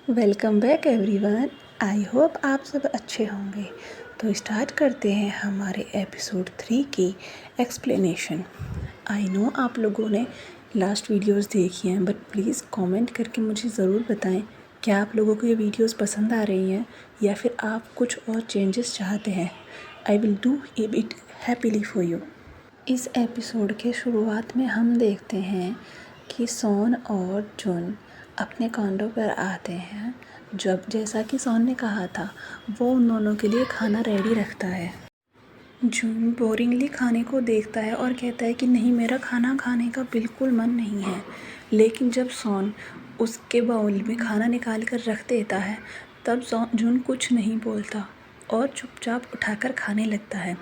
Welcome back everyone. I hope आप सब अच्छे होंगे। तो स्टार्ट करते हैं हमारे एपिसोड 3 की एक्सप्लेनेशन। आई नो आप लोगों ने लास्ट वीडियोस देखी हैं, बट प्लीज़ कमेंट करके मुझे ज़रूर बताएं क्या आप लोगों को ये वीडियोस पसंद आ रही हैं या फिर आप कुछ और चेंजेस चाहते हैं। I will do it happily for you. इस एपिसोड के शुरुआत में हम देखते हैं कि सोन और जुन अपने कॉन्डो पर आते हैं। जब जैसा कि सोन ने कहा था, वो उन दोनों के लिए खाना रेडी रखता है। जुन बोरिंगली खाने को देखता है और कहता है कि नहीं, मेरा खाना खाने का बिल्कुल मन नहीं है। लेकिन जब सोन उसके बाउल में खाना निकाल कर रख देता है, तब जुन कुछ नहीं बोलता और चुपचाप उठाकर खाने लगता है।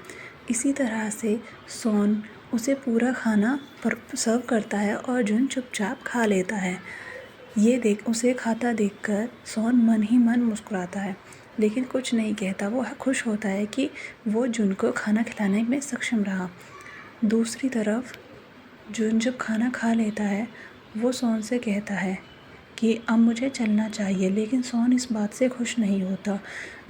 इसी तरह से सोन उसे पूरा खाना सर्व करता है और जुन चुपचाप खा लेता है। उसे खाता देखकर सोन मन ही मन मुस्कुराता है, लेकिन कुछ नहीं कहता। वो खुश होता है कि वो जुन को खाना खिलाने में सक्षम रहा। दूसरी तरफ जुन जब खाना खा लेता है, वो सोन से कहता है कि अब मुझे चलना चाहिए, लेकिन सोन इस बात से खुश नहीं होता।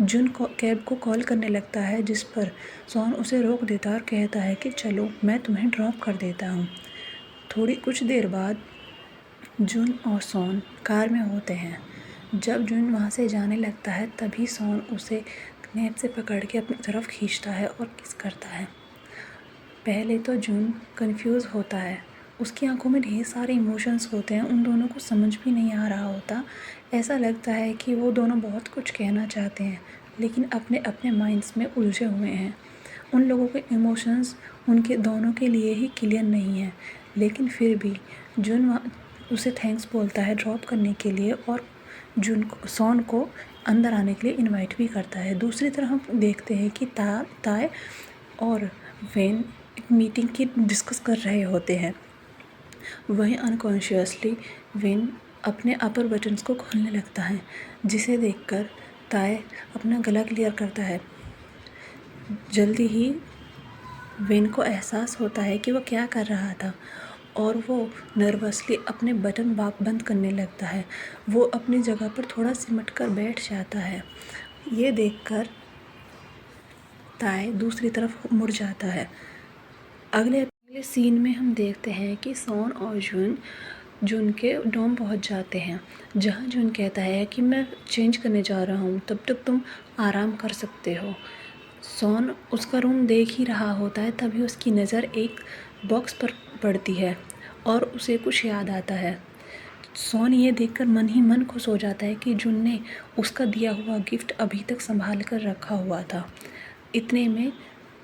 जुन कैब को कॉल करने लगता है, जिस पर सोन उसे रोक देता है और कहता है कि चलो, मैं तुम्हें ड्रॉप कर देता हूँ। कुछ देर बाद जुन और सोन कार में होते हैं। जब जुन वहाँ से जाने लगता है, तभी सोन उसे नेप से पकड़ के अपनी तरफ खींचता है और किस करता है। पहले तो जुन कंफ्यूज होता है, उसकी आंखों में ढेर सारे इमोशंस होते हैं। उन दोनों को समझ भी नहीं आ रहा होता। ऐसा लगता है कि वो दोनों बहुत कुछ कहना चाहते हैं, लेकिन अपने अपने माइंड्स में उलझे हुए हैं। उन लोगों के इमोशंस उनके दोनों के लिए ही क्लियर नहीं है। लेकिन फिर भी जुन उसे थैंक्स बोलता है ड्रॉप करने के लिए, और सोन को अंदर आने के लिए इनवाइट भी करता है। दूसरी तरफ हम देखते हैं कि ताय और वेन एक मीटिंग की डिस्कस कर रहे होते हैं। वहीं अनकॉन्शियसली वेन अपने अपर बटन्स को खोलने लगता है, जिसे देखकर ताय अपना गला क्लियर करता है। जल्दी ही वेन को एहसास होता है कि वो क्या कर रहा था, और वो नर्वसली अपने बटन बंद करने लगता है। वो अपनी जगह पर थोड़ा सिमट कर बैठ जाता है। ये देखकर ताय दूसरी तरफ मुड़ जाता है। अगले सीन में हम देखते हैं कि सोन और जुन के डॉम पहुंच जाते हैं, जहां जुन कहता है कि मैं चेंज करने जा रहा हूं, तब तक तुम आराम कर सकते हो। सोन उसका रूम देख ही रहा होता है, तभी उसकी नज़र एक बॉक्स पर पड़ती है और उसे कुछ याद आता है। सोन ये देखकर मन ही मन खुश हो जाता है कि जुन ने उसका दिया हुआ गिफ्ट अभी तक संभाल कर रखा हुआ था। इतने में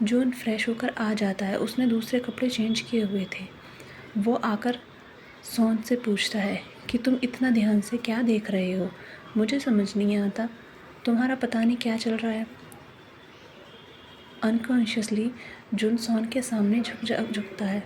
जुन फ्रेश होकर आ जाता है। उसने दूसरे कपड़े चेंज किए हुए थे। वो आकर सोन से पूछता है कि तुम इतना ध्यान से क्या देख रहे हो, मुझे समझ नहीं आता, तुम्हारा पता नहीं क्या चल रहा है। अनकॉन्शियसली जुन सोन के सामने झुकता है